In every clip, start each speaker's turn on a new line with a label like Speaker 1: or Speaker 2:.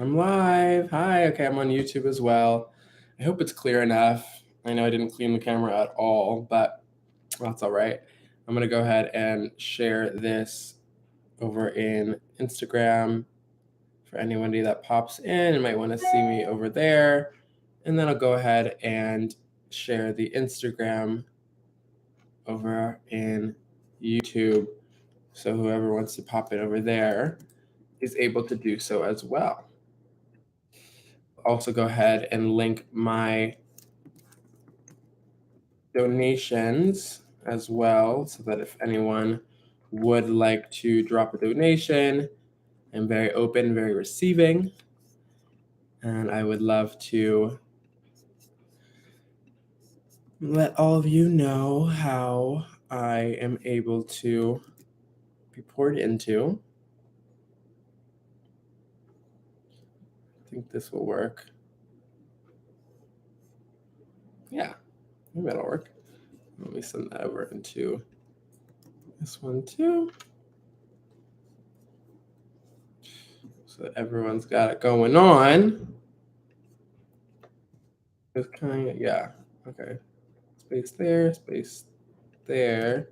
Speaker 1: I'm live. Hi. Okay, I'm on YouTube as well. I hope it's clear enough. I know I didn't clean the camera at all, but that's all right. I'm going to go ahead and share this over in Instagram for anybody that pops in and might want to see me over there. And then I'll go ahead and share the Instagram over in YouTube. So whoever wants to pop it over there is able to do so as well. Also go ahead and link my donations as well, so that if anyone would like to drop a donation, I'm very open, very receiving, and I would love to let all of you know how I am able to be poured into. I think this will work. Yeah, maybe that'll work. Let me send that over into this one too, so that everyone's got it going on. It's kind of, yeah, okay. Space there, space there.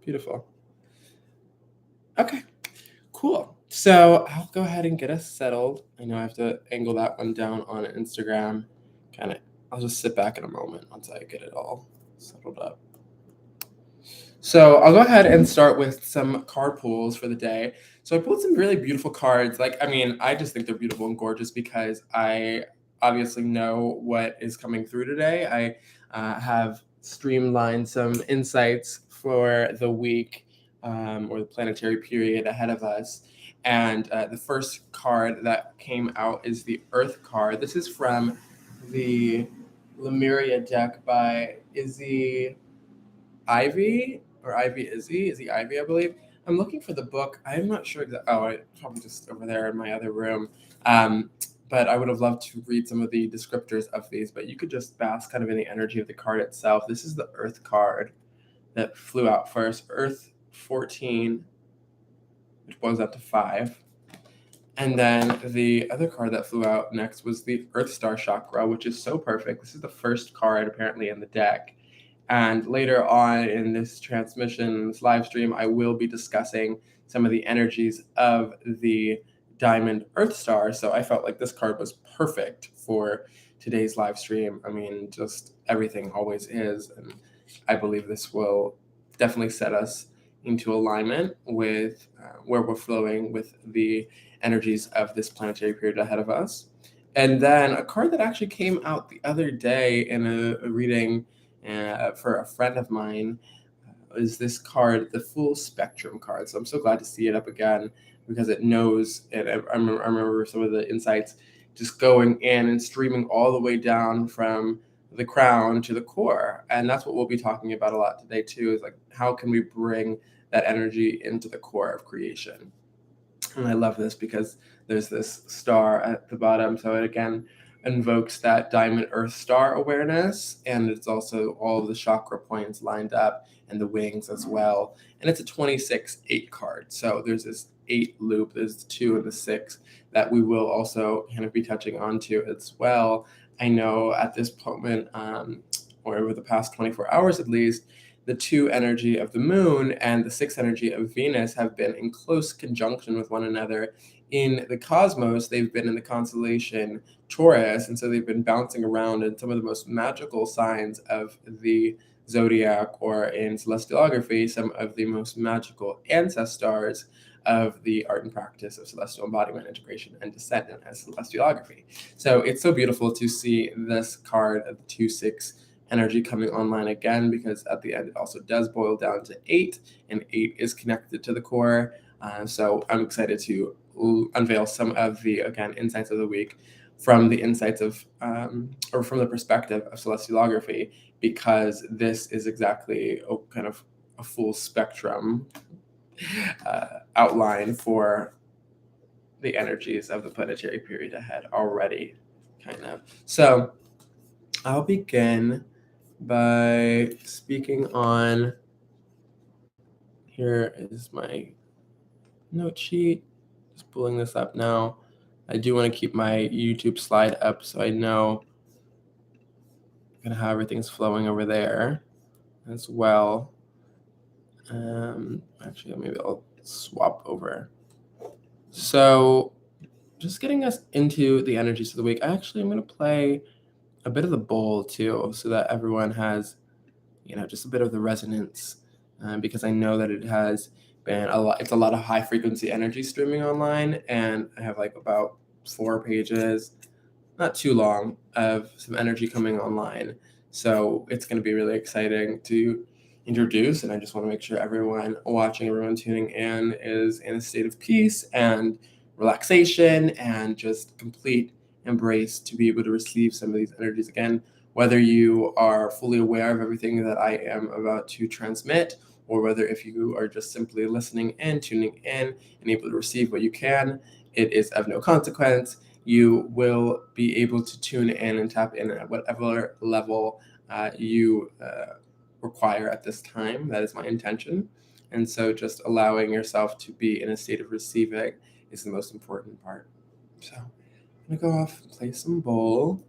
Speaker 1: Beautiful. Okay, cool. So I'll go ahead and get us settled. I know I have to angle that one down on Instagram. I'll just sit back in a moment once I get it all settled up. So I'll go ahead and start with some card pulls for the day. So I pulled some really beautiful cards. I just think they're beautiful and gorgeous because I obviously know what is coming through today. I have streamlined some insights for the week or the planetary period ahead of us. And the first card that came out is the Earth card. This is from the Lemuria deck by Izzy Ivy or Ivy Izzy Ivy, I believe. I'm looking for the book. I'm not sure exactly. Oh, it's probably just over there in my other room. But I would have loved to read some of the descriptors of these, but you could just bask kind of in the energy of the card itself. This is the Earth card that flew out first, Earth 14, which blows up to 5. And then the other card that flew out next was the Earth Star Chakra, which is so perfect. This is the first card apparently in the deck. And later on in this transmission, this live stream, I will be discussing some of the energies of the Diamond Earth Star. So I felt like this card was perfect for today's live stream. I mean, just everything always is. And I believe this will definitely set us into alignment with where we're flowing with the energies of this planetary period ahead of us. And then a card that actually came out the other day in a reading for a friend of mine is this card, the Full Spectrum card. So I'm so glad to see it up again because it knows, and I remember some of the insights just going in and streaming all the way down from the crown to the core. And that's what we'll be talking about a lot today too, is like, how can we bring that energy into the core of creation? And I love this because there's this star at the bottom. So it again invokes that Diamond Earth Star awareness. And it's also all of the chakra points lined up and the wings as well. And it's a 26-8 card. So there's this 8 loop, there's the 2 and the 6 that we will also kind of be touching onto as well. I know at this moment, or over the past 24 hours at least, the 2 energy of the moon and the 6 energy of Venus have been in close conjunction with one another in the cosmos. They've been in the constellation Taurus, and so they've been bouncing around in some of the most magical signs of the zodiac, or in celestiallography, some of the most magical ancestors of the art and practice of celestial embodiment, integration, and descendant as celestiallography. So it's so beautiful to see this card of the 2-6 energy coming online again, because at the end it also does boil down to 8, and 8 is connected to the core. So I'm excited to unveil some of the, again, insights of the week from the insights of, or from the perspective of celestiallography, because this is exactly kind of a full spectrum outline for the energies of the planetary period ahead already, kind of. So I'll begin by speaking on, here is my note sheet. Just pulling this up now. I do want to keep my YouTube slide up so I know kind of how everything's flowing over there as well. Actually, maybe I'll swap over. So just getting us into the energies of the week. I'm going to play a bit of the bowl too, so that everyone has, just a bit of the resonance, because I know that it has been a lot. It's a lot of high frequency energy streaming online, and I have like about 4 pages, not too long, of some energy coming online. So it's going to be really exciting to introduce, and I just want to make sure everyone watching, everyone tuning in is in a state of peace and relaxation and just complete embrace to be able to receive some of these energies again, whether you are fully aware of everything that I am about to transmit, or whether if you are just simply listening in, tuning in, and able to receive what you can, it is of no consequence. You will be able to tune in and tap in at whatever level you require at this time. That is my intention. And so just allowing yourself to be in a state of receiving is the most important part. So I'm going to go off and play some bowl.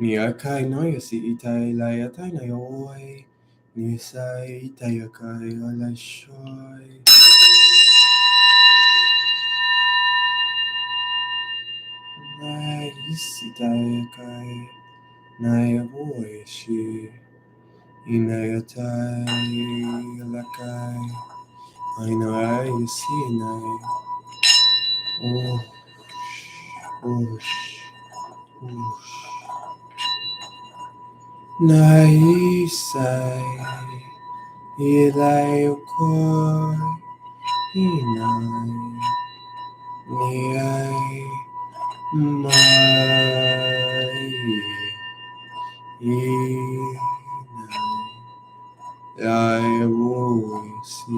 Speaker 1: Niakai noyasi itai layatai nayoi. Nisai itayakai alashoi. Naisitayakai nayaboishi. Inayatai alakai. Ainai yusinai. Oh, whoosh, whoosh. Naisai ilayokoi. Inai niai mai inai ayawoisi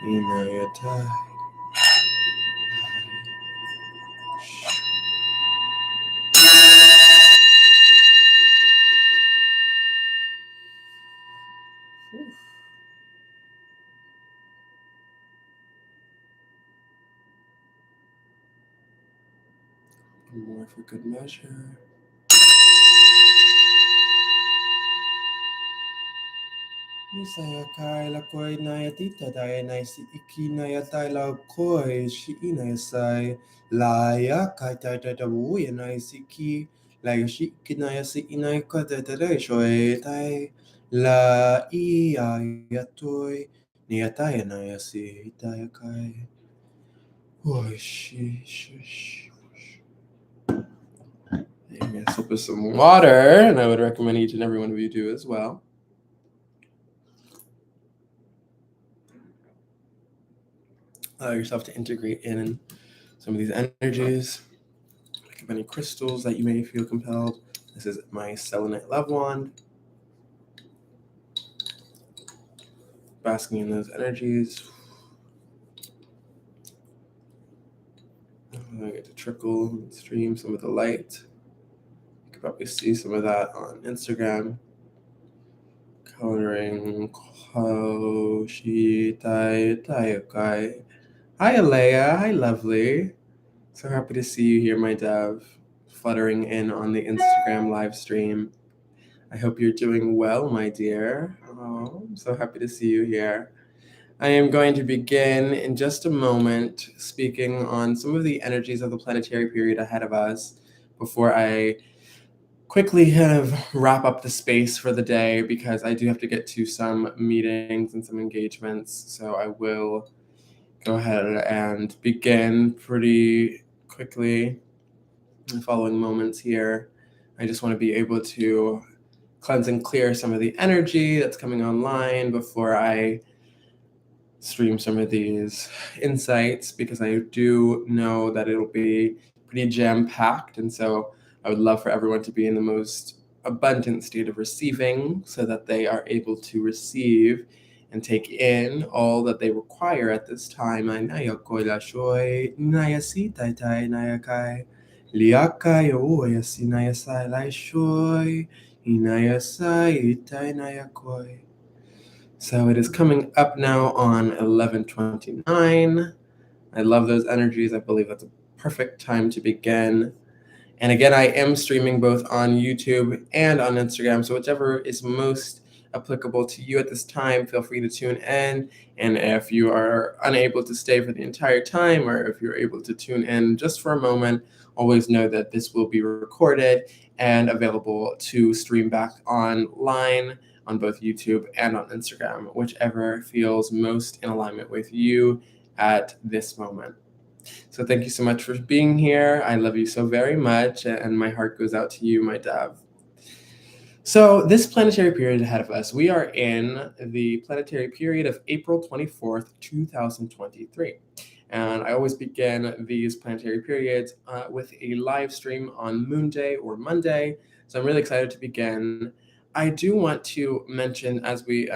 Speaker 1: inayatai. More for good measure. Nisayakai la koi nayatita dai naisi iki nayatai la koi shi inayasai la yakai taita wuya naisi ki la yoshi iki nayasi inayakata tadai shoi tai la iyayatoi niyataya nayasi itayakai. Whoosh, shush. I'm going to sip of some water, and I would recommend each and every one of you do as well. Allow yourself to integrate in some of these energies. Think of any crystals that you may feel compelled. This is my selenite love wand. Basking in those energies. I get to trickle and stream some of the light. You can probably see some of that on Instagram. Coloring Koshi Tai Tayokai. Hi, Alea. Hi, lovely. So happy to see you here, my dove, fluttering in on the Instagram live stream. I hope you're doing well, my dear. Oh, I'm so happy to see you here. I am going to begin in just a moment speaking on some of the energies of the planetary period ahead of us before I quickly kind of wrap up the space for the day, because I do have to get to some meetings and some engagements. So I will go ahead and begin pretty quickly in the following moments here. I just want to be able to cleanse and clear some of the energy that's coming online before I stream some of these insights, because I do know that it'll be pretty jam-packed, and so I would love for everyone to be in the most abundant state of receiving so that they are able to receive and take in all that they require at this time. So it is coming up now on 11:29. I love those energies. I believe that's a perfect time to begin. And again, I am streaming both on YouTube and on Instagram. So whichever is most applicable to you at this time, feel free to tune in. And if you are unable to stay for the entire time, or if you're able to tune in just for a moment, always know that this will be recorded and available to stream back online on both YouTube and on Instagram, whichever feels most in alignment with you at this moment. So thank you so much for being here. I love you so very much, and my heart goes out to you, my dove. So this planetary period ahead of us, we are in the planetary period of April 24th, 2023. And I always begin these planetary periods with a live stream on Moon Day or Monday. So I'm really excited to begin. I do want to mention, as we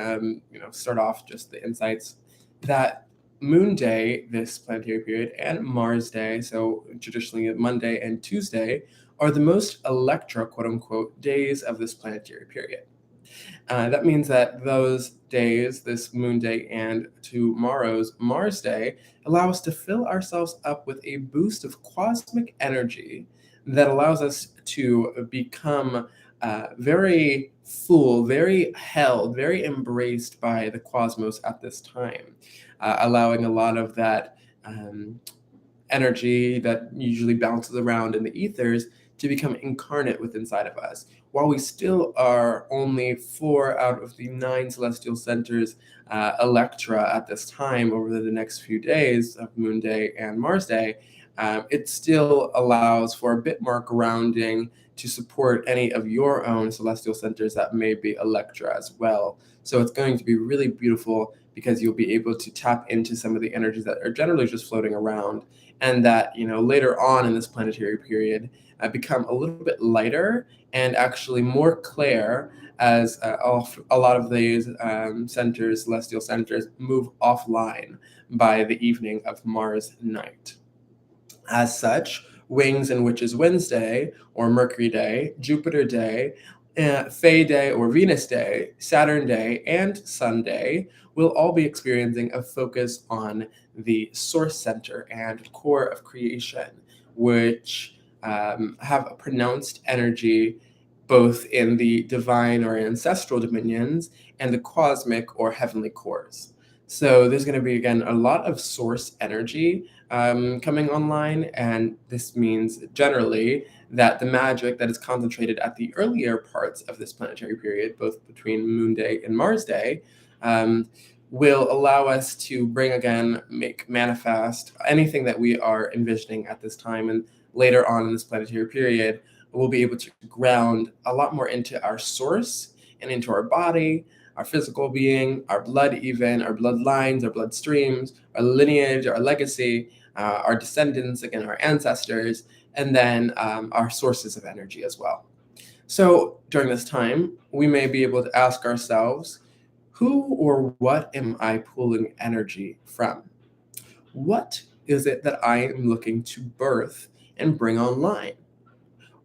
Speaker 1: start off just the insights, that Moon Day, this planetary period, and Mars Day, so traditionally Monday and Tuesday, are the most Electra, quote unquote, days of this planetary period. That means that those days, this Moon Day and tomorrow's Mars Day, allow us to fill ourselves up with a boost of cosmic energy that allows us to become very full, very held, very embraced by the cosmos at this time, allowing a lot of that energy that usually bounces around in the ethers to become incarnate within inside of us. While we still are only 4 out of the 9 celestial centers Electra at this time over the next few days of Moon Day and Mars Day, it still allows for a bit more grounding to support any of your own celestial centers that may be Electra as well. So it's going to be really beautiful because you'll be able to tap into some of the energies that are generally just floating around, and that, later on in this planetary period become a little bit lighter and actually more clear as a lot of these centers, celestial centers, move offline by the evening of Mars night. As such, Wings and Witches Wednesday, or Mercury Day, Jupiter Day, FaeDay or Venus Day, Saturn Day, and Sun Day will all be experiencing a focus on the source center and core of creation, which have a pronounced energy both in the divine or ancestral dominions and the cosmic or heavenly cores. So there's going to be, again, a lot of source energy coming online, and this means generally that the magic that is concentrated at the earlier parts of this planetary period, both between Moon Day and Mars Day, will allow us to make manifest anything that we are envisioning at this time. And later on in this planetary period, we'll be able to ground a lot more into our source and into our body, our physical being, our blood even, our bloodlines, our bloodstreams, our lineage, our legacy, our descendants, again, our ancestors, and then our sources of energy as well. So during this time, we may be able to ask ourselves, who or what am I pulling energy from? What is it that I am looking to birth and bring online?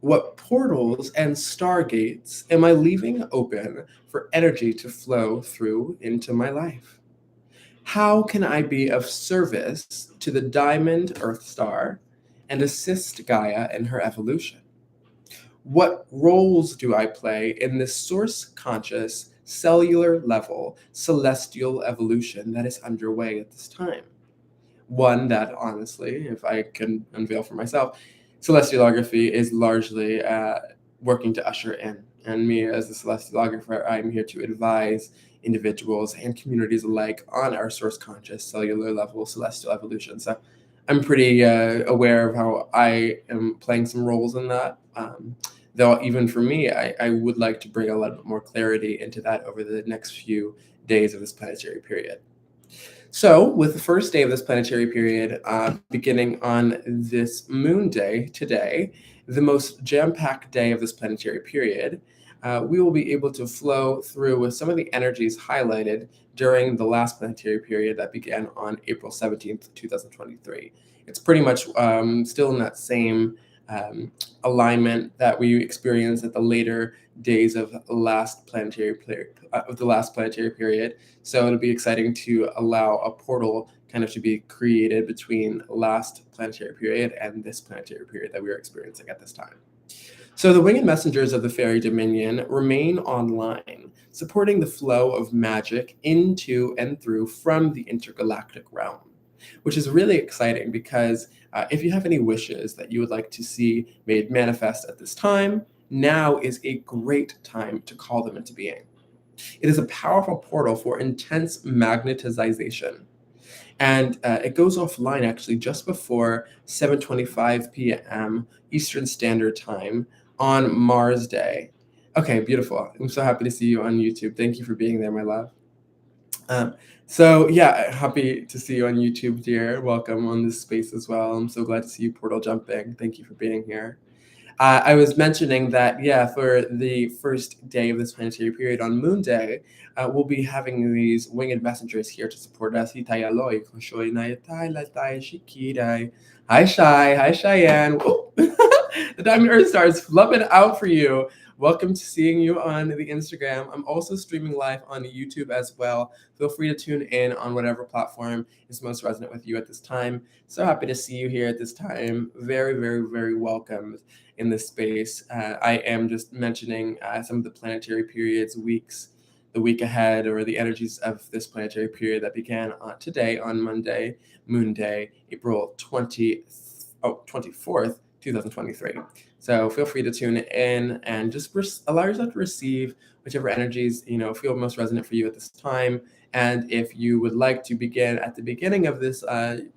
Speaker 1: What portals and stargates am I leaving open for energy to flow through into my life? How can I be of service to the diamond Earth star and assist Gaia in her evolution? What roles do I play in this source conscious, cellular level celestial evolution that is underway at this time? One that, honestly, if I can unveil for myself, Cellestiallography is largely working to usher in. And me, as a Cellestiallographer, I'm here to advise individuals and communities alike on our source conscious cellular level celestial evolution. So I'm pretty aware of how I am playing some roles in that. though even for me, I would like to bring a little bit more clarity into that over the next few days of this planetary period. So, with the first day of this planetary period beginning on this moon day today, the most jam-packed day of this planetary period, we will be able to flow through with some of the energies highlighted during the last planetary period that began on April 17th, 2023. It's pretty much still in that same alignment that we experienced at the later days of the last planetary period. So it'll be exciting to allow a portal kind of to be created between last planetary period and this planetary period that we are experiencing at this time. So the winged messengers of the Fairy Dominion remain online, supporting the flow of magic into and through from the intergalactic realm, which is really exciting because if you have any wishes that you would like to see made manifest at this time, now is a great time to call them into being. It is a powerful portal for intense magnetization. And it goes offline actually just before 7:25 p.m. Eastern Standard Time on Mars Day. Okay, beautiful. I'm so happy to see you on YouTube. Thank you for being there, my love. So yeah, happy to see you on YouTube, dear. Welcome on this space as well. I'm so glad to see you portal jumping. Thank you for being here. I was mentioning that, yeah, for the first day of this planetary period on Moon Day, we'll be having these winged messengers here to support us. Hi, Shy. Hi, Cheyenne. The Diamond Earth Star is flubbing out for you. Welcome to seeing you on the Instagram. I'm also streaming live on YouTube as well. Feel free to tune in on whatever platform is most resonant with you at this time. So happy to see you here at this time. Very, very, very welcome in this space. I am just mentioning some of the planetary periods, weeks, the week ahead, or the energies of this planetary period that began today on Monday, Moon Day, April 24th, 2023. So feel free to tune in and just allow yourself to receive whichever energies feel most resonant for you at this time. And if you would like to begin at the beginning of this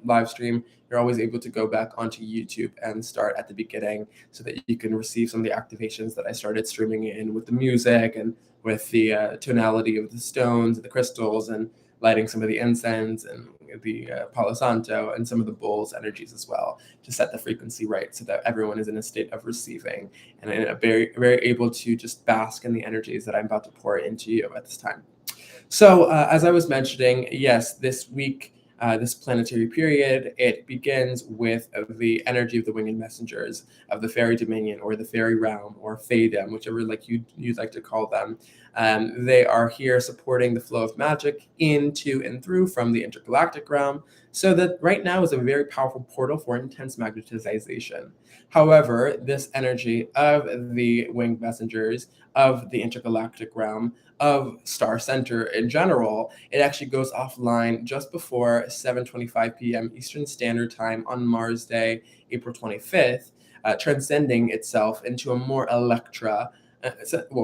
Speaker 1: live stream, you're always able to go back onto YouTube and start at the beginning so that you can receive some of the activations that I started streaming in with the music and with the tonality of the stones, the crystals, and lighting some of the incense and the Palo Santo and some of the bull's energies as well to set the frequency right so that everyone is in a state of receiving and very, very able to just bask in the energies that I'm about to pour into you at this time. So as I was mentioning, yes, this week, this planetary period, it begins with the energy of the winged messengers of the Fairy Dominion or the Fairy Realm or FaeDay, whichever you'd like to call them. They are here supporting the flow of magic into and through from the intergalactic realm. So that right now is a very powerful portal for intense magnetization. However, this energy of the winged messengers of the intergalactic realm, of Star Center in general, it actually goes offline just before 7:25 p.m. Eastern Standard Time on Mars Day, April 25th, transcending itself into a more Ellectra,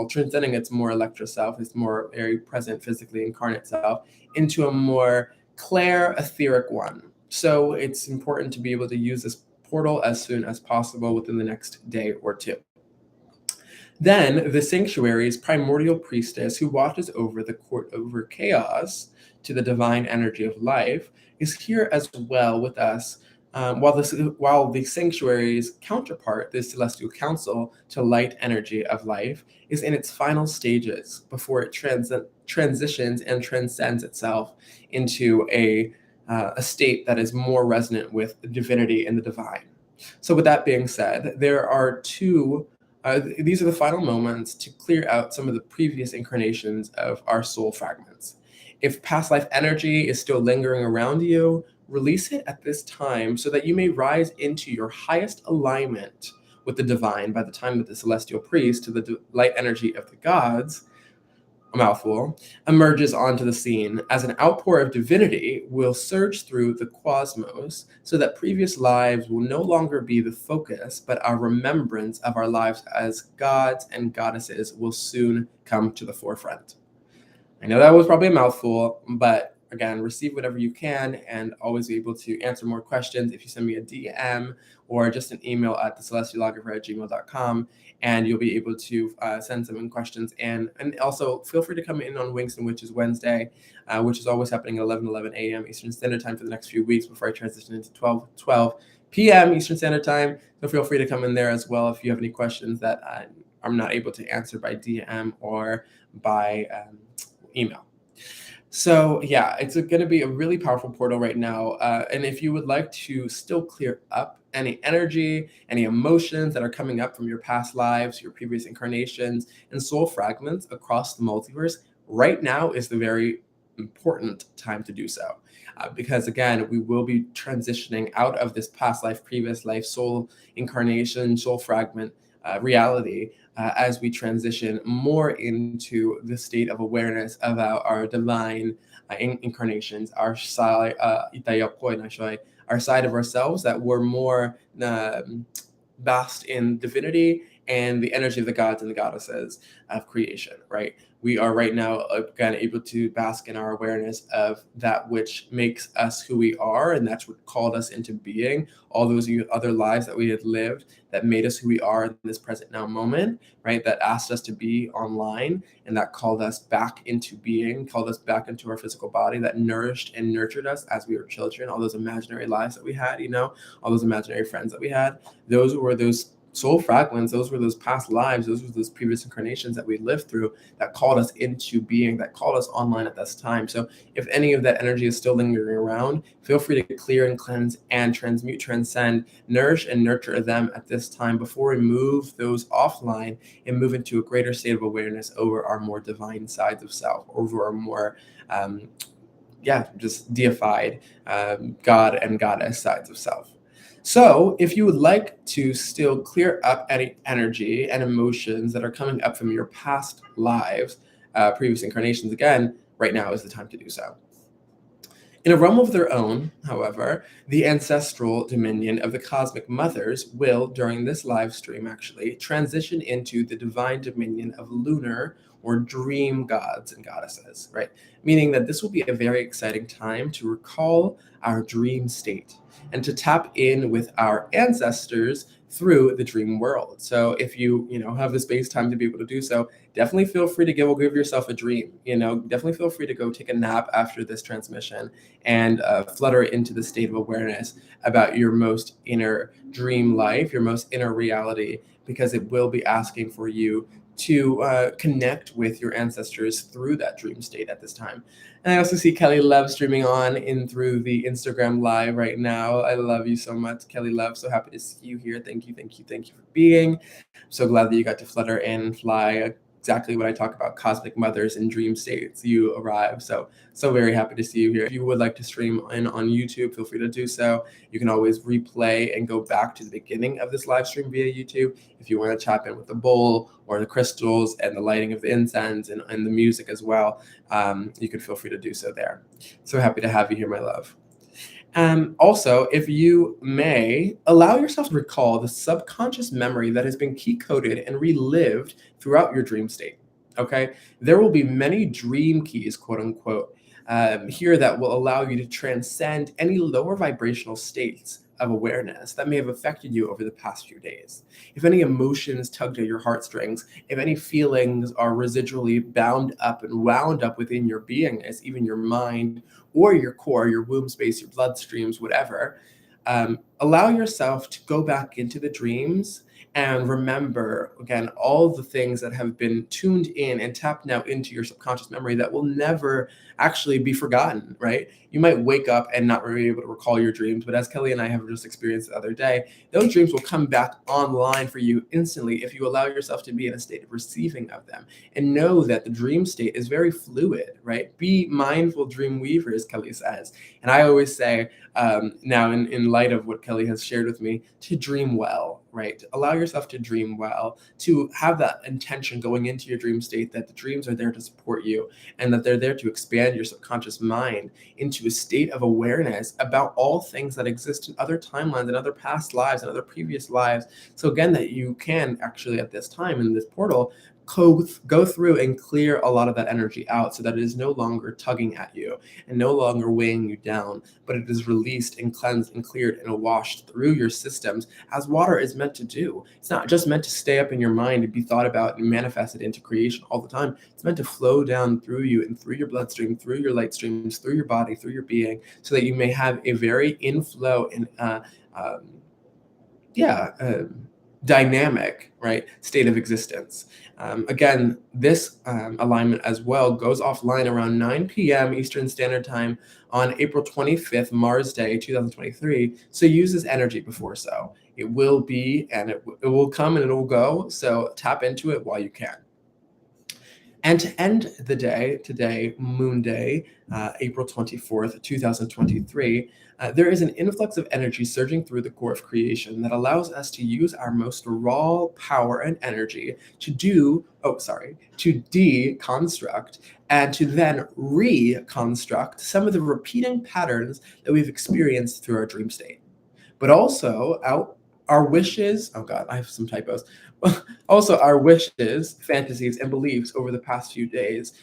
Speaker 1: transcending its more Ellectra self, its more very present, physically incarnate self, into a more Clair etheric one. So it's important to be able to use this portal as soon as possible within the next day or two. Then the sanctuary's primordial priestess, who watches over the court over chaos to the divine energy of life, is here as well with us. While the sanctuary's counterpart, the celestial council to light energy of life, is in its final stages before it transitions and transcends itself into a state that is more resonant with divinity and the divine. So with that being said, there are these are the final moments to clear out some of the previous incarnations of our soul fragments. If past life energy is still lingering around you, release it at this time so that you may rise into your highest alignment with the divine by the time that the celestial priest, to the light energy of the gods, a mouthful, emerges onto the scene as an outpour of divinity will surge through the cosmos so that previous lives will no longer be the focus, but our remembrance of our lives as gods and goddesses will soon come to the forefront. I know that was probably a mouthful, but again, receive whatever you can and always be able to answer more questions if you send me a DM or just an email at thecellestiallographer@gmail.com, and you'll be able to send some questions in. And also feel free to come in on Winks and Witches Wednesday, which is always happening at 11 a.m. Eastern Standard Time for the next few weeks before I transition into 12 p.m. Eastern Standard Time. So feel free to come in there as well if you have any questions that I'm not able to answer by DM or by email. So yeah, it's going to be a really powerful portal right now. And if you would like to still clear up any energy, any emotions that are coming up from your past lives, your previous incarnations, and soul fragments across the multiverse, right now is the very important time to do so. Because again, we will be transitioning out of this past life, previous life, soul incarnation, soul fragment reality as we transition more into the state of awareness of our divine incarnations, our side, our side of ourselves that we're more basked in divinity and the energy of the gods and the goddesses of creation, right? We are right now, again, able to bask in our awareness of that which makes us who we are, and that's what called us into being. All those other lives that we had lived that made us who we are in this present now moment, right? That asked us to be online, and that called us back into being, called us back into our physical body, that nourished and nurtured us as we were children. All those imaginary lives that we had, all those imaginary friends that we had, those were those soul fragments, those were those past lives, those were those previous incarnations that we lived through that called us into being, that called us online at this time. So if any of that energy is still lingering around, feel free to clear and cleanse and transmute, transcend, nourish and nurture them at this time before we move those offline and move into a greater state of awareness over our more divine sides of self, over our more just deified God and goddess sides of self. So if you would like to still clear up any energy and emotions that are coming up from your past lives, previous incarnations, again, right now is the time to do so. In a realm of their own, however, the ancestral dominion of the cosmic mothers will, during this live stream actually, transition into the divine dominion of lunar or dream gods and goddesses, right? Meaning that this will be a very exciting time to recall our dream state and to tap in with our ancestors through the dream world. So if you have the space time to be able to do so, definitely feel free to give yourself a dream. Definitely feel free to go take a nap after this transmission and flutter into the state of awareness about your most inner dream life, your most inner reality, because it will be asking for you to connect with your ancestors through that dream state at this time. And I also see Kelly Love streaming on in through the Instagram live right now. I love you so much, Kelly Love. So happy to see you here. Thank you for being. I'm so glad that you got to flutter in and fly. Exactly what I talk about, cosmic mothers and dream states. You arrive. So very happy to see you here. If you would like to stream in on YouTube, feel free to do so. You can always replay and go back to the beginning of this live stream via YouTube if you want to chop in with the bowl or the crystals and the lighting of the incense and the music as well. You can feel free to do so there. So happy to have you here, my love. Also, if you may, allow yourself to recall the subconscious memory that has been key-coded and relived throughout your dream state, okay? There will be many dream keys, quote unquote, here that will allow you to transcend any lower vibrational states of awareness that may have affected you over the past few days. If any emotions tugged at your heartstrings, if any feelings are residually bound up and wound up within your beingness, even your mind or your core, your womb space, your bloodstreams, whatever, allow yourself to go back into the dreams and remember, again, all the things that have been tuned in and tapped now into your subconscious memory that will never actually be forgotten, right? You might wake up and not really be able to recall your dreams, but as Kelly and I have just experienced the other day, those dreams will come back online for you instantly if you allow yourself to be in a state of receiving of them. And know that the dream state is very fluid, right? Be mindful dream weavers, Kelly says. And I always say, now in light of what Kelly has shared with me, to dream well, right? Allow yourself to dream well, to have that intention going into your dream state that the dreams are there to support you and that they're there to expand your subconscious mind into a state of awareness about all things that exist in other timelines and other past lives and other previous lives. So again, that you can actually at this time in this portal go through and clear a lot of that energy out so that it is no longer tugging at you and no longer weighing you down, but it is released and cleansed and cleared and washed through your systems as water is meant to do. It's not just meant to stay up in your mind and be thought about and manifested into creation all the time. It's meant to flow down through you and through your bloodstream, through your light streams, through your body, through your being, so that you may have a very inflow and dynamic, right, state of existence. Again, this alignment as well goes offline around 9 p.m. Eastern Standard Time on April 25th, Mars Day, 2023. So use this energy before so. It will be, and it will come and it will go. So tap into it while you can. And to end the day today, Moon Day, April 24th, 2023, there is an influx of energy surging through the core of creation that allows us to use our most raw power and energy to deconstruct and to then reconstruct some of the repeating patterns that we've experienced through our dream state. But also our wishes, oh God, I have some typos. Also, our wishes, fantasies, and beliefs over the past few days.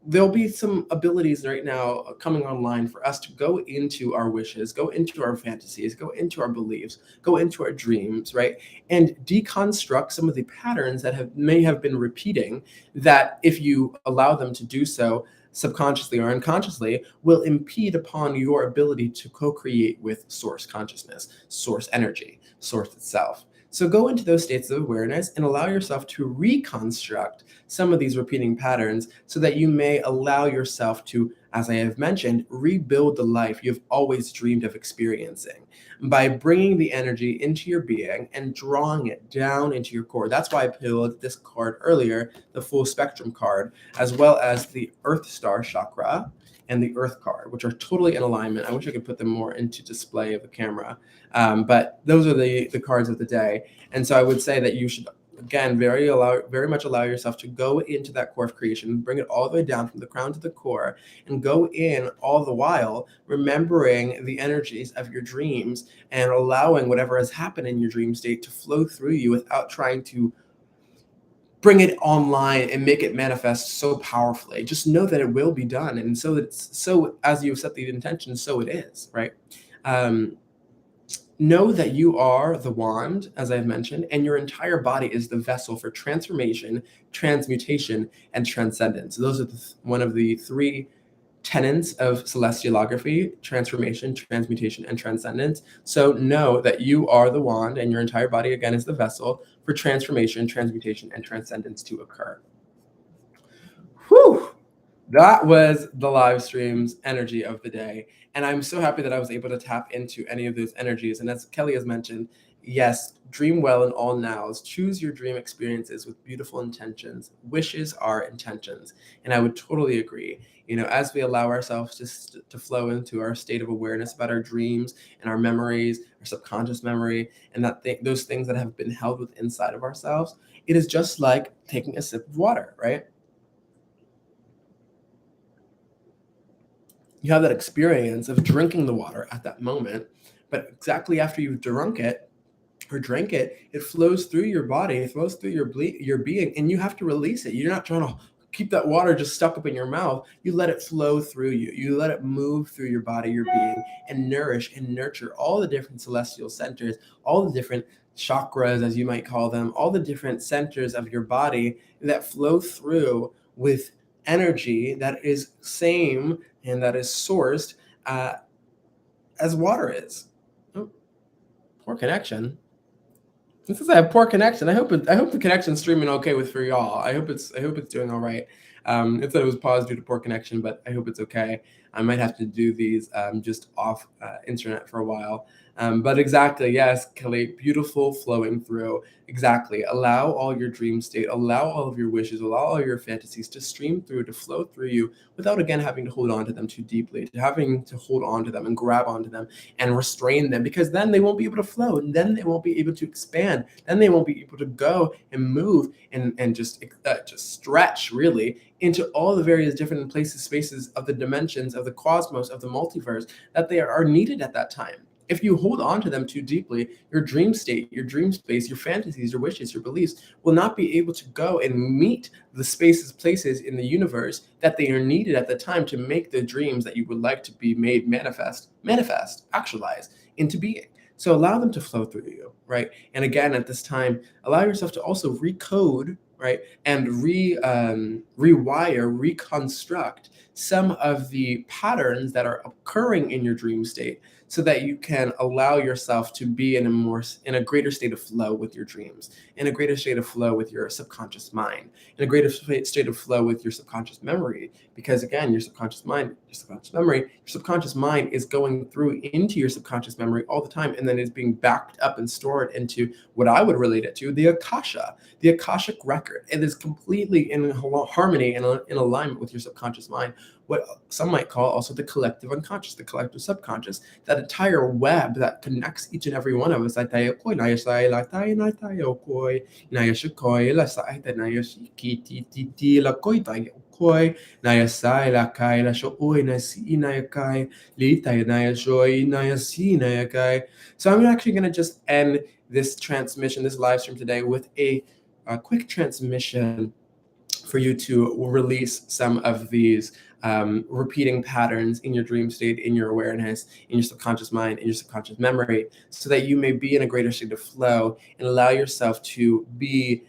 Speaker 1: There'll be some abilities right now coming online for us to go into our wishes, go into our fantasies, go into our beliefs, go into our dreams, right? And deconstruct some of the patterns that may have been repeating that, if you allow them to do so subconsciously or unconsciously, will impede upon your ability to co-create with source consciousness, source energy, source itself. So go into those states of awareness and allow yourself to reconstruct some of these repeating patterns so that you may allow yourself to, as I have mentioned, rebuild the life you've always dreamed of experiencing by bringing the energy into your being and drawing it down into your core. That's why I pulled this card earlier, the full spectrum card, as well as the Earth Star chakra and the Earth card, which are totally in alignment. I wish I could put them more into display of the camera. But those are the cards of the day. And so I would say that you should, again, very much allow yourself to go into that core of creation, bring it all the way down from the crown to the core, and go in all the while remembering the energies of your dreams and allowing whatever has happened in your dream state to flow through you without trying to bring it online and make it manifest so powerfully. Just know that it will be done. And so as you set the intention, so it is, right? Know that you are the wand, as I've mentioned, and your entire body is the vessel for transformation, transmutation, and transcendence. Those are one of the three tenets of celestiallography: transformation, transmutation, and transcendence. So know that you are the wand and your entire body, again, is the vessel for transformation, transmutation, and transcendence to occur. Whew! That was the live stream's energy of the day. And I'm so happy that I was able to tap into any of those energies. And as Kelly has mentioned, yes, dream well in all nows. Choose your dream experiences with beautiful intentions. Wishes are intentions. And I would totally agree. You know, as we allow ourselves to flow into our state of awareness about our dreams and our memories, our subconscious memory, and those things that have been held with inside of ourselves, it is just like taking a sip of water, right? You have that experience of drinking the water at that moment, but exactly after you've drunk it or drank it, it flows through your body, it flows through your being, and you have to release it. You're not trying to keep that water just stuck up in your mouth. You let it flow through you. You let it move through your body, your being, and nourish and nurture all the different celestial centers, all the different chakras, as you might call them, all the different centers of your body that flow through with energy that is same and that is sourced as water is. Oh, poor connection. Since I have poor connection, I hope the connection's streaming okay for y'all. I hope it's doing all right. It said it was paused due to poor connection, but I hope it's okay. I might have to do these just off internet for a while. But exactly, yes, Kelly, beautiful flowing through. Exactly. Allow all your dream state, allow all of your wishes, allow all your fantasies to stream through, to flow through you without again having to hold on to them too deeply, to having to hold on to them and grab onto them and restrain them, because then they won't be able to flow, and then they won't be able to expand, then they won't be able to go and move and just stretch really into all the various different places, spaces of the dimensions of the cosmos, of the multiverse that they are needed at that time. If you hold on to them too deeply, your dream state, your dream space, your fantasies, your wishes, your beliefs will not be able to go and meet the spaces, places in the universe that they are needed at the time to make the dreams that you would like to be made manifest, actualize into being. So allow them to flow through you, right? And again, at this time, allow yourself to also recode, right? And rewire, reconstruct some of the patterns that are occurring in your dream state, so that you can allow yourself to be in a greater state of flow with your dreams, in a greater state of flow with your subconscious mind, in a greater state of flow with your subconscious memory. Because again, your subconscious mind, your subconscious memory, your subconscious mind is going through into your subconscious memory all the time, and then it's being backed up and stored into what I would relate it to, the Akasha, the Akashic record. It is completely in harmony and in alignment with your subconscious mind, what some might call also the collective unconscious, the collective subconscious, that entire web that connects each and every one of us. So I'm actually going to just end this transmission, this live stream today, with a quick transmission for you to release some of these repeating patterns in your dream state, in your awareness, in your subconscious mind, in your subconscious memory, so that you may be in a greater state of flow and allow yourself to be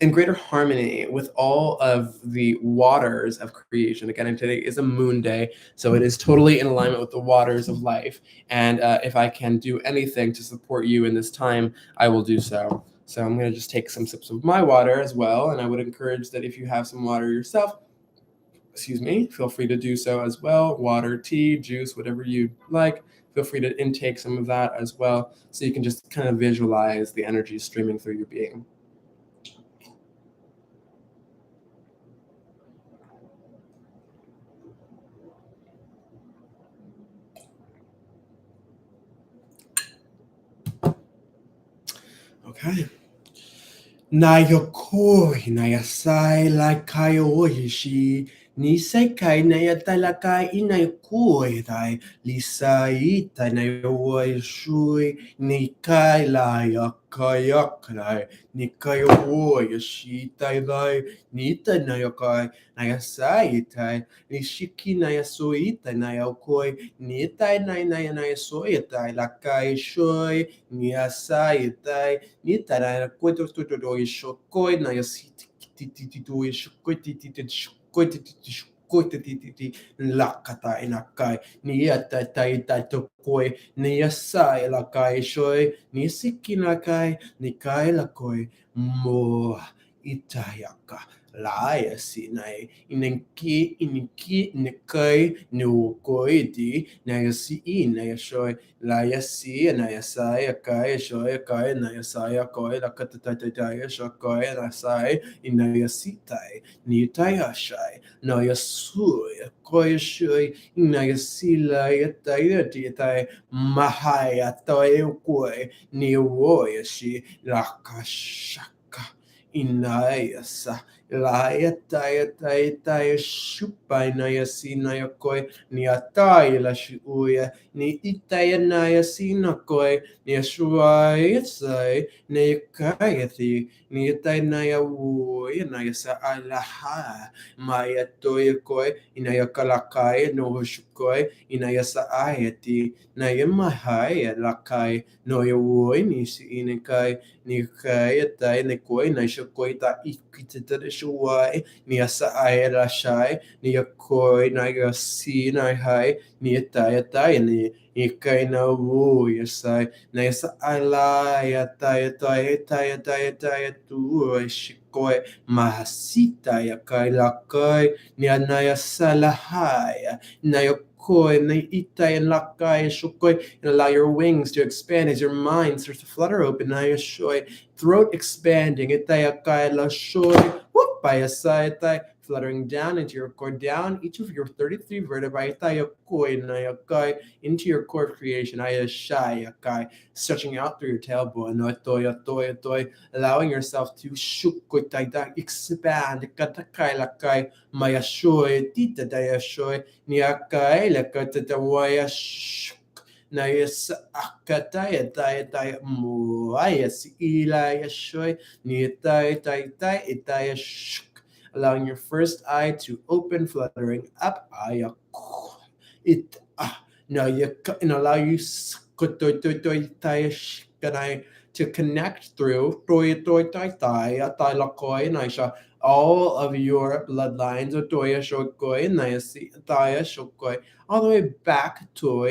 Speaker 1: in greater harmony with all of the waters of creation. Again, and today is a moon day, so it is totally in alignment with the waters of life. And if I can do anything to support you in this time, I will do so. So I'm going to just take some sips of my water as well. And I would encourage that if you have some water yourself, feel free to do so as well. Water, tea, juice, whatever you like. Feel free to intake some of that as well, so you can just kind of visualize the energy streaming through your being. Okay. Nayokoi nayasai laikai oishi nisekai nayatalakai inayokoi dai lisai tanayoi shui nikai layakayakrai nikayoi shitai dai nita nayokai nayasai tai nishiki nayasoi tanayokoi nitai nayasoi tai lakai shui niasai tai Nitara quito to shokoi na yasit titi shokoi titi lakata inakai niata taito koi niasai lakai shoi nisiki nakai nikai lakoi mo itayaka laia sinai iniki nikai nuokoi di nayasi inayashoi Layasi and Ayasai, Akai, Shoy, Akai, and Ayasai, Akoi, Lakatataya, Shakoi, and Asai, in Ayasitai, Nitayashai, Nayasui, Koi Shui, Nayasila, Yatayatitai, Mahaya, Toyokoi, Niwoyashi, Lakashaka, Inayasa. Layataya shupai nayasi nayakoi niatai la shuya ni itaya nayasi nakoi ni ashuayasai nayakayati ni itay nayawoy nayasa alaha maya toyakoi inayakalakay no shukoi inayasa ayati nayamahaya lakai no yawoy ni si inakay ni kayatay ni koi na shokoita ikita de shuai, nia sa aira shai, nia koi, nia si, nia hai, nia taya, nia kaina wu, yasai, nia sa ala, ya taya, tu, shikoi, mahasita, ya kai lakai, nia naya salahaya, nia koi, nia itai and lakai, shukoi, and allow your wings to expand as your mind starts to flutter open. Naya shoi, throat expanding, itaya kai la shoi, whoop, by a side thigh, fluttering down into your core, down each of your 33 vertebrae, itaya koi, naya kai, into your core creation, aya shai, kai, stretching out through your tailbone, no toy, allowing yourself to shukoi tai expand, katakai la kai, maya shoi, tita daya shoi, nia kai, la katatawaya shuk. Nayas akataya tai muayas ilaya shoy nitai itaya shuk, allowing your first eye to open, fluttering up aya it now you and allow you to connect through all of your bloodlines all the way back to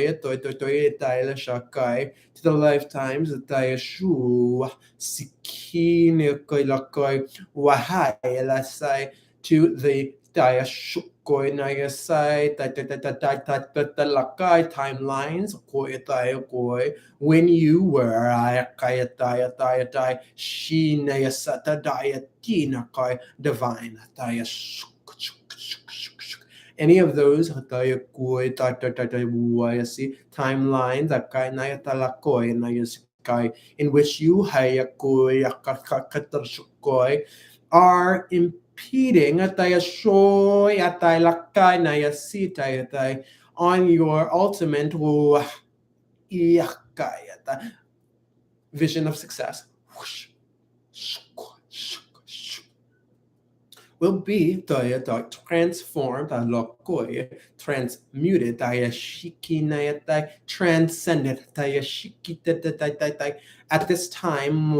Speaker 1: the lifetimes to the timelines when you were divine. Any of those timelines in which you are impeding on your ultimate vision of success will be transformed, transmuted, transcended at this time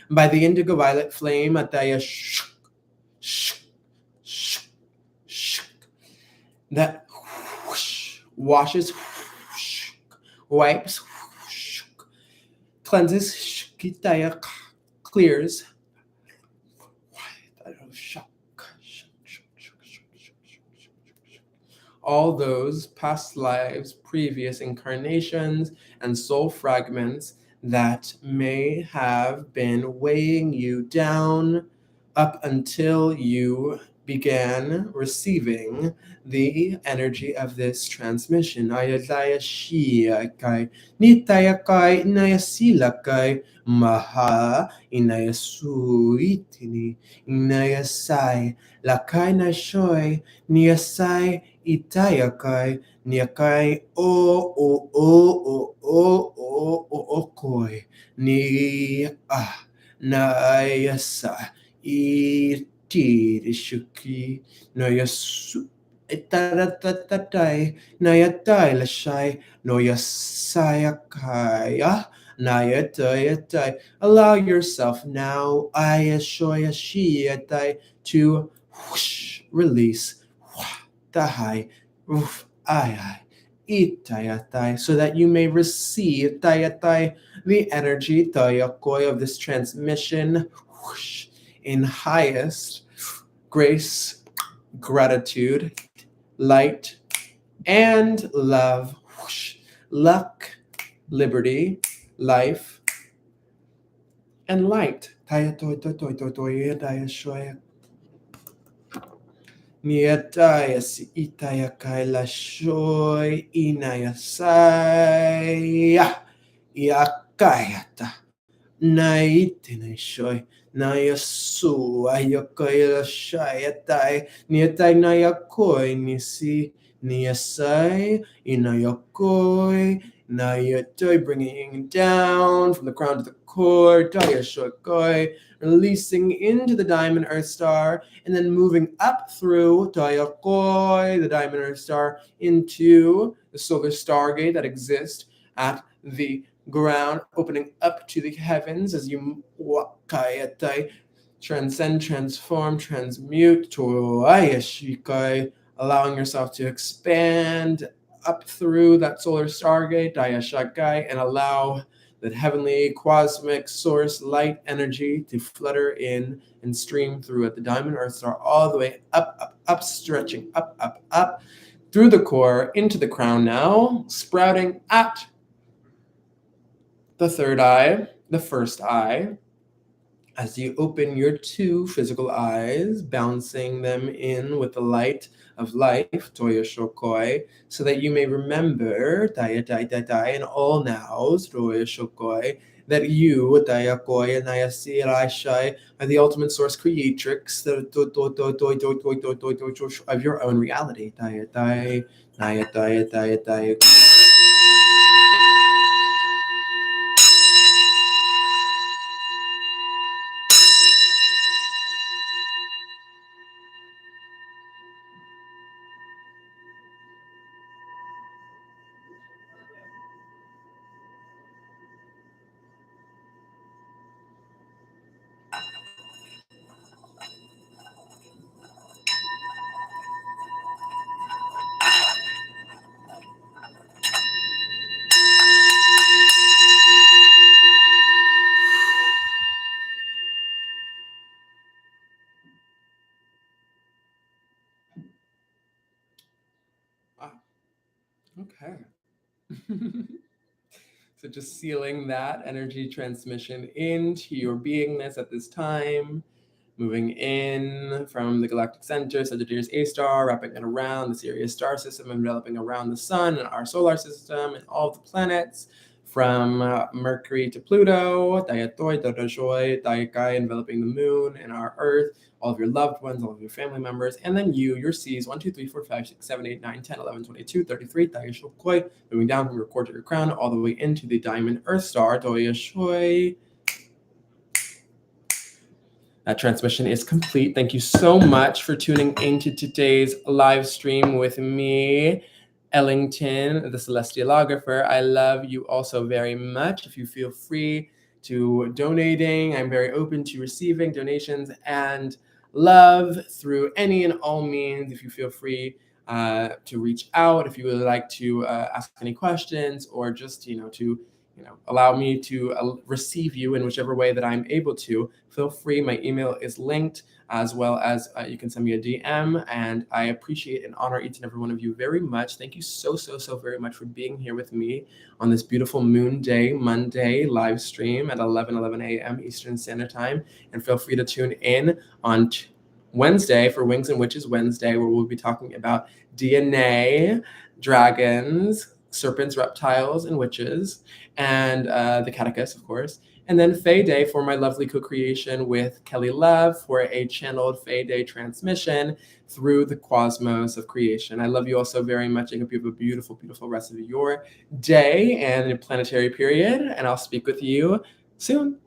Speaker 1: by the indigo violet flame that washes, wipes, cleanses, clears all those past lives, previous incarnations, and soul fragments that may have been weighing you down up until you began receiving the energy of this transmission. Ayataya Shia Kai Nitaya Kai Inayasila Kai Maha Inayasuitini Inayasai Lakai Nashoi Niasai Itayakai Niakai o koi ni Nayasa Itishuki Nayasu Itaratatai Nayatai Lashai Noyasayakaya Nayatai. Allow yourself now Ayashoya Shiatai to release Tahai Ruf Ayai Itayatai, so that you may receive Tayatai the energy Tayakoi of this transmission in highest grace, gratitude, light, and love. Luck, liberty, life, and light. Niatayas itayakay lashoy inayasaya yakayata naitinashoy nayasu ayakay lashayatay niatay nayakoy nisi niyasay inayakoy nayatoy, bringing down from the crown to the core, dayashokoy, releasing into the diamond earth star, and then moving up through Tayakoi, the diamond earth star, into the solar stargate that exists at the ground, opening up to the heavens as you transcend, transform, transmute, allowing yourself to expand up through that solar stargate, and allow that heavenly cosmic source light energy to flutter in and stream through at the diamond earth star all the way up, stretching up through the core into the crown now, sprouting at the third eye, the first eye, as you open your two physical eyes, bouncing them in with the light of life, Toya Shokoi, so that you may remember, in all nows, Toya Shokoi, that you, Daya Koi and Naya Shai, are the ultimate source creatrix of your own reality. Okay. So just sealing that energy transmission into your beingness at this time, moving in from the galactic center, Sagittarius A star, wrapping it around the Sirius star system, enveloping around the sun and our solar system and all of the planets, from Mercury to Pluto, enveloping the moon and our Earth, all of your loved ones, all of your family members, and then you, your C's, 1, 2, 3, 4, 5, 6, 7, 8, 9, 10, 11, 22, 33, moving down from your core to your crown, all the way into the diamond Earth star, That transmission is complete. Thank you so much for tuning into today's live stream with me, Ellington, the Celestiallographer. I love you also very much. If you feel free to donating, I'm very open to receiving donations and love through any and all means. If you feel free to reach out, if you would like to ask any questions, or just to allow me to receive you in whichever way that I'm able to, feel free. My email is linked, as well as you can send me a DM, and I appreciate and honor each and every one of you very much. Thank you so very much for being here with me on this beautiful moon day, Monday live stream at 11:11 a.m. Eastern Standard Time, and feel free to tune in on Wednesday for Wings and Witches Wednesday, where we'll be talking about DNA, dragons, serpents, reptiles, and witches, and the catechist, of course. And then FaeDay for my lovely co-creation with Kelly Love for a channeled FaeDay transmission through the cosmos of creation. I love you all so very much. I hope you have a beautiful, beautiful rest of your day and planetary period. And I'll speak with you soon.